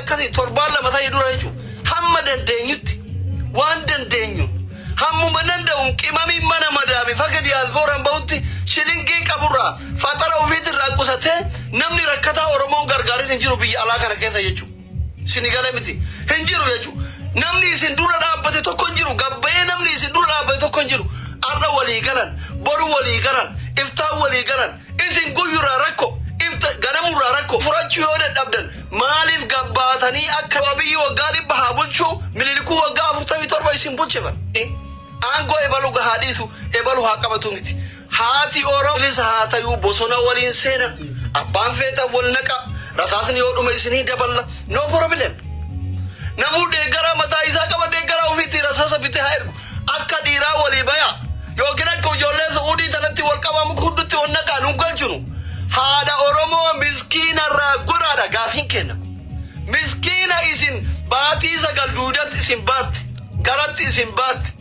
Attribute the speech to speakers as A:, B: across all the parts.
A: akkasii torbaan lama ta'e dura jechuudha. Hamma dandeenyutti waan dandeenyu hammuma danda'uun qimamii mana madaami faga diyaaspooraan bahutti shilingii qaburraa faxara ofiitirraa qusatee namni rakkataa Oromoon gargaarin hin jiru biyya alaa kana keessa jechuudha. Sinigalee miti hin jiru jechuudha. Namni isin dura dhaabbate tokko hin jiru. Gabbayee namni isin dura dhaabbate tokko hin jiru. Arra walii galan, boru walii galan, iftaan walii galan, isin guyyurraa rakko, ganamurraa rakko furachuu yoo dadhabdan maaliif gabbaatanii akka Abiyyi waggaa 100 haa bulchuu Minilikuu waggaa 47 isin bulcheefan. Aangoo ebalu gahaa dhiisu ebalu haa qabatu miti. Haati Oromoos haa ta'uu bosona waliin seena. Abbaan feeta wal naqa. Rasaasni yoo dhume isinii daballa. No problem. Namuu deeggara mataa isaa qaba deeggara ofiitti rasaasa bitee haa ergu. Akka dhiiraa walii baya. Yookiin akka ijoollee Saa'udii tanatti wal qabamu hundutti wal naqaa nu galchinu. Haadha Oromoo miskiinarraa goraadha gaafiin kenna. Miskiina isin baatii 9 duudatti isin baatte. Garatti isin baatte.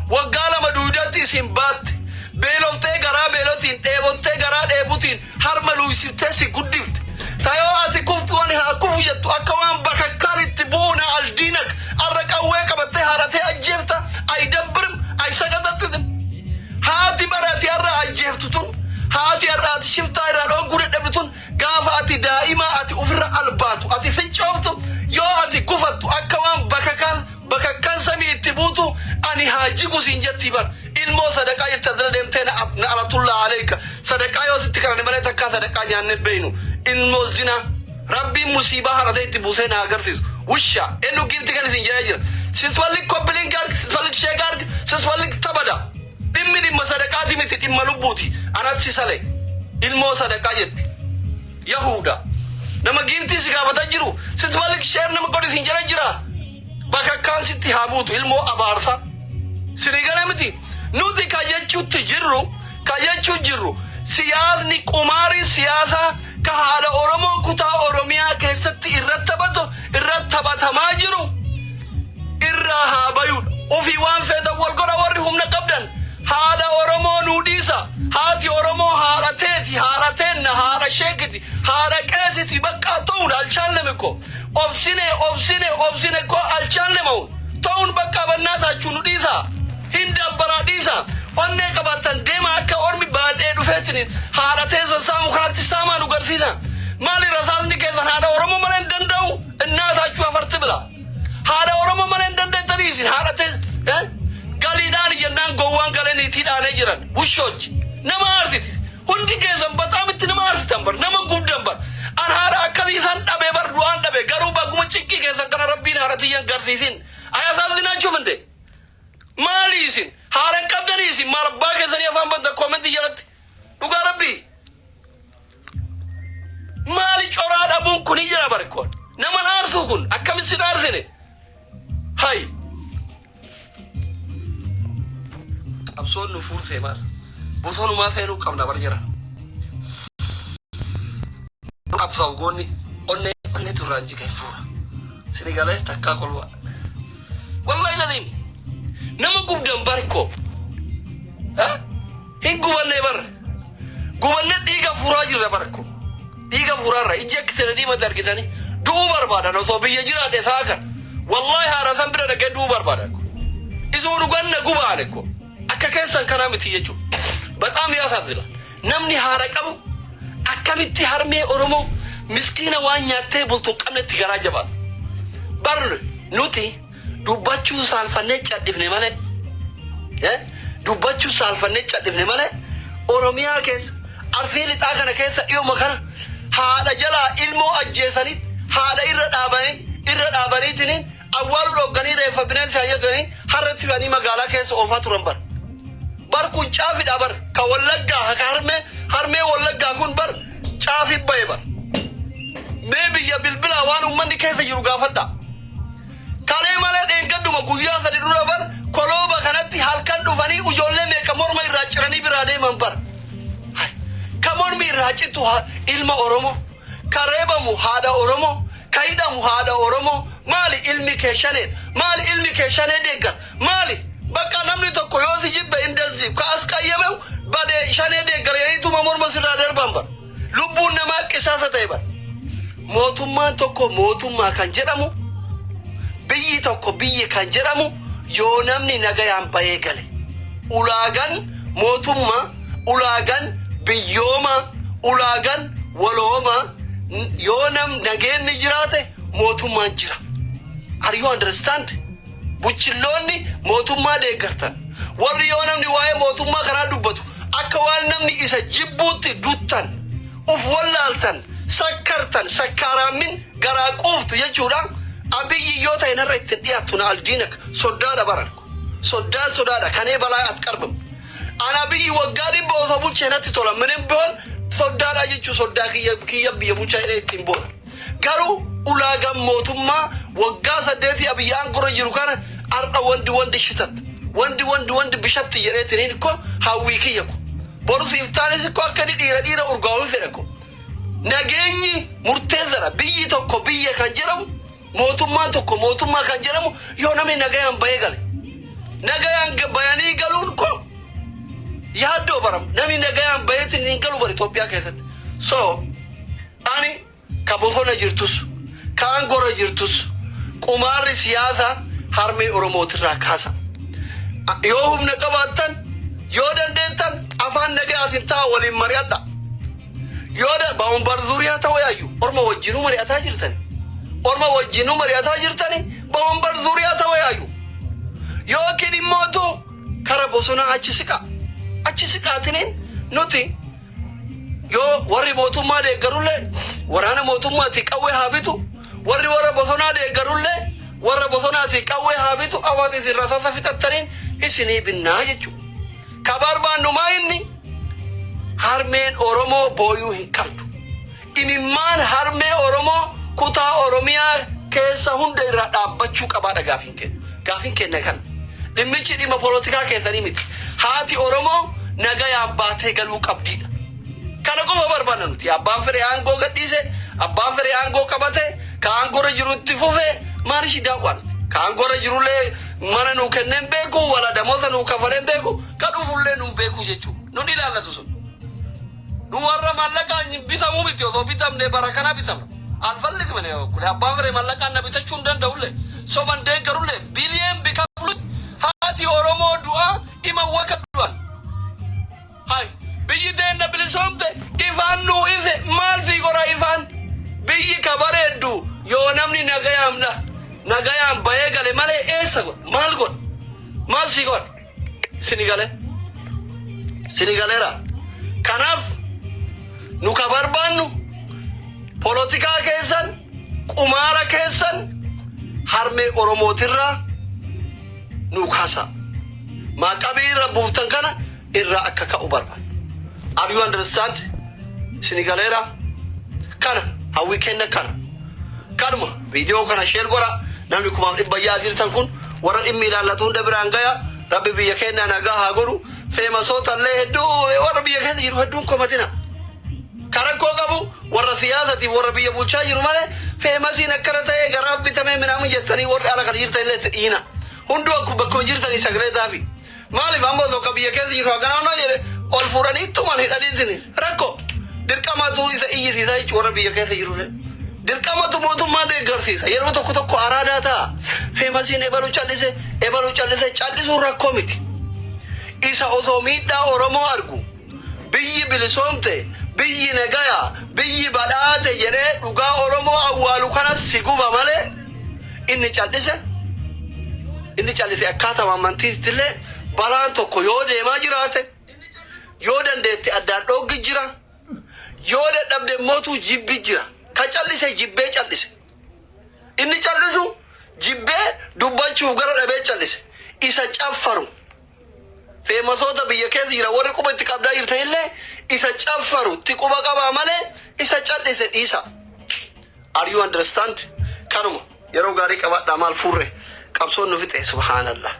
A: Waggaa 2 duudatti isin baatte. Beeloftee garaa beelotiin dheebottee garaa dheebutiin harma luusiftee si guddifte. Tayoo ati kuftu ani haa kufu jettu akka waan bakakkaan itti buuna aldiinak arra qawwee qabattee haaratee ajjeefta ay dabbirim ay sagatattidim. Haati barati arra ajjeeftu tun haati arra ati shiftaa irraa dhogguu dadhabitun gaafa ati daa'ima ati ofirra albaatu ati fincooftu yoo ati gufattu akka waan bakakkaan samii itti buutu ani haa jigu siin jetti bar. Ilmoo sadaqaa jettee dura deemtee na alatullaa aleeka sadaqaa yoo sitti kana malee takkaa sadaqaa nyaanne beeynu. Ilmoo zina rabbiin musiibaa haratee itti buusee na agarsiisu. Wusha enu gifti kan isin jedhee jira. Sisfallik koppileen gaargi sisfallik shee gaargi sisfallik tabada. Dhimma sadaqaati miti dhimma lubbuuti. Anatti sale ilmoo sadaqaa jetti. Yahuda nama gifti si gaafata jiru sisfallik shee nama godhi isin jedhee jira. Bakakkaan sitti haa buutu ilmoo abaarsa. Sinigalee miti nuti kayyachuutti jirru siyaasni qumaari siyaasa ka haala Oromoo kutaa Oromiyaa keessatti irratti taphatamaa jiru irraa haa bayuudha. Ofii waan feetan wal godha warri humna qabdan haala Oromoo nuu dhiisa. Haati Oromoo haadha teeti haadha teenna haadha sheekiti haadha qeesiti bakka ta'uudha alchaalame ko obsine ko alchaalame ta'uun bakka bannaa taachuu nu dhiisa. Hindan baradisa onne qabatan deema akka ormi baadhee dhufeetiin haadha teessan saamu kanatti saamaa nu garsiisa. Maali rasaasni keessan haadha Oromoo malee hin danda'u innaataachuu afarti bila. Haadha Oromoo malee hin dandeettaniisin haadha teessan galiidhaan jennaan gowwaan galaniitii dhaanee jiran bushoochi nama aarsiti hundi keessan baxaamitti nama aarsitan bar nama guddan bar an haadha akkasii isaan dhabee bar du'aan dhabee garuu bagguma ciqqii keessan kana rabbiin haadha tiyyan garsiisin ayaasaasinaachu minde. Maaliisin haalan qabdaniisin maal abbaa keessanii afaan badda koomentii jalatti dhugaa rabbii maali coraa dhabuun kun jira barkoon nama aarsuu kun akkamitti aarsine hay qabsoon nu fuursee maal bosonumaa seenuu qabna bar jira qabsaa'u goonni onne turraanji kan fuura sinigalee takkaa kolwa wallahi lazim nama gubdan barko hin gubanne bar gubanne dhiiga furaa jirra barko dhiiga furaarra ija kitana diima dargitani du'uu barbaadan osoo biyya jiraadhe saakan wallahi haara san bira dhaqee du'uu barbaadan isoo dhuganna gubaale ko akka keessan kanaa miti jechuudha. Bataam yaasaasidha namni haara qabu akkamitti harmee Oromoo miskiina waan nyaattee bultu qabnetti garaa jabaatu bar nuti dubbachuu saalfannee cadhifne malee dubbachuu saalfannee cadhifne malee Oromiyaa keessa Arsii lixaa kana keessa dhiyooma kana haadha jalaa ilmoo ajjeesanii haadha irra dhaabaniitiin awwaalu dhogganii reeffa bineensi hayyatanii harratti banii magaalaa keessa oofaa turan bar kun caafidha bar ka wallaggaa ka harmee wallaggaa kun bar caafi baye bar mee biyya bilbilaa waan ummanni keessa jiru gaafadha. Kalee malee dheengadduma guyyaa 3 dura bar kolooba kanatti halkan dhufanii ijoollee meeqa morma irraa ciranii biraa deeman bar. Ka mormi irraa citu ilma Oromoo ka reebamu haadha Oromoo ka hidhamu haadha Oromoo maali ilmi kee shanee deeggar maali bakka namni tokko yoo si jibbe indalsiif ka as qayyameu bade shanee deeggar yaniituma morma sirraa darban bar lubbuun namaa qisaasa ta'e bar mootummaan tokko mootummaa kan jedhamu biyyi tokko biyya kan jedhamu yoo namni nagayaan bahee gale ulaagaan mootummaa ulaagaan biyyooma ulaagaan walooma yoo nageenni jiraate mootummaan jira. Are you understand? Buchilloonni mootummaa deeggartan warri yoo namni waa'ee mootummaa karaa dubbatu akka waan namni isa jibbuutti duttan uf wallaaltan sakkartan sakkaaraamin garaa quuftu jechuudha. Abiyyi yoo ta'e narra ittiin dhiyaattu na aldiinak soddaadha baran sodaadha kanee balaa at qarbamu. Ana biyyi waggaa dhibba osoo bulchee natti tola minin boon soddaadha jechuu soddaa kiyya biyya bulchaa jedhee ittiin boona. Garuu ulaagaan mootummaa waggaa 8 abiyyaan gora jiru kana arda wandi shitat wandi bishatti jedheetiniin ko hawwii kiyya ko borus iftaanis ko akka dhiira urgaawuu fedha ko nageenyi murteessara biyyi tokko biyya kan jedhamu mootummaan tokko mootummaa kan jedhamu yoo namni nagayaan bahee gale nagayaan bayanii galuun ko yaaddoo baram namni nagayaan baheetiin galu bar Itoophiyaa keessatti. So ani ka bosona jirtus kaan gora jirtus qumaarri siyaasa harmee Oromootirraa kaasa. Yoo humna qabaattan yoo dandeettan afaan nagayaatiin taa waliin mari'adha. Yoo baawun bar zuriyaa ta'uu yaayyu orma wajjinuu mari'ataa jirtani. Orma wajjinuu mari'ataa jirtani baawun bar zuriyaa ta'uu yaayyu. Yoo kidhimmootu kara bosona achi siqaatiniin nuti yoo warri mootummaa deeggarullee waraana mootummaatti qawwee haa bitu warri warra bosonaa deeggarullee warra bosonaatti qawwee haa bitu awaati isin rasaasa fixattaniin isinii binnaa jechuudha. Ka barbaannu maa inni harmeen Oromoo booyuu hin qabdu. Imimmaan harmee Oromoo kutaa Oromiyaa keessa hunda irraa dhaabbachuu qabaadha gaafin kenna kana. Dhimmichi dhimma poolitikaa keessanii miti. Haati Oromoo nagayaan baatee galuu qabdiidha. Kana qofa barbaanna nuti abbaan fedhe aangoo gadhiise abbaan fedhe aangoo qabate ka aangoorra jiru itti fufee maal ishii daawwan ka aangoorra jirullee mana nuu kenneen beeku wala damoota nuu kafaleen beeku ka dhufullee nuu beeku jechuudha. Nun ilaallatu sun nu warra mallaqaan bitamuu miti osoo bitamne bara kana bitamna alfallig mane kule abbaan fedhe mallaqaan na bitachuu hin danda'ullee soban deeggarullee biliyeen bikafulu haati Oromoo du'aa ima waka du'an hay biyyi deenna bilisomte ifaan nuu ife maal fi gora ifaan biyyi kabareeddu yoo namni nagayaan bahee gale malee eessa maal god maal si god sinigaleera. Kanaaf nu ka barbaannu poolitikaa keessan qumaara keessan harmee Oromootirraa nu kaasa maqabii irra buuftan kana irraa akka ka'u barbaanna. Are you understand? Sinigaleera kana hawwii kenna kanuma viidiyoo kana share godha namni kumaaf dhibba jirtan kun warra dhimmi ilaallatu hunda biraan gaya rabbi biyya keenya nagaa haa godhu feemasoota illee hedduu warra biyya keessa jiru hedduun komatina karakkoo qabu warra siyaasati warra biyya bulchaa jiru malee feemasiin akkana ta'ee garaaf bitamee minaamu jettanii warri ala kan jirtan illee dhiina hunduu akkuma bakkuma jirtanii sagalee taafi maaliif ammoo tokko biyya keessa jiru haganaanoo jedhe ol fuudhanii tuman hidhaniitini rakkoo dirqamatu isa iyyisiisaa jechuun warra biyya keessa jirullee dirqamatu mootummaa deeggarsiisa yeroo tokko araadaa ta'a feemasiin ebaluu callise callisuun rakkoo miti. Isa osoo miidhaa Oromoo argu biyyi bilisoomte biyyi nagaya biyyi badhaate jedhee dhugaa Oromoo awwaalu kanas si guba malee inni callise akkaataa amantiitillee balaan tokko yoo deemaa jiraate yoo dandeetti addaan dhooggi jira yoo dadhabde mootuu jibbi jira ka callise jibbee callise inni callisu jibbee dubbachuu gara dhabee callise isa caffaru feemasoota biyya keessa jira warri quba itti qabdaa jirtan illee isa caffaru itti quba qabaa malee isa callise dhiisa. Are you understand? Kanuma yeroo gaarii qabaadhaa maal furre qabsoon nu fixe subhaanallah.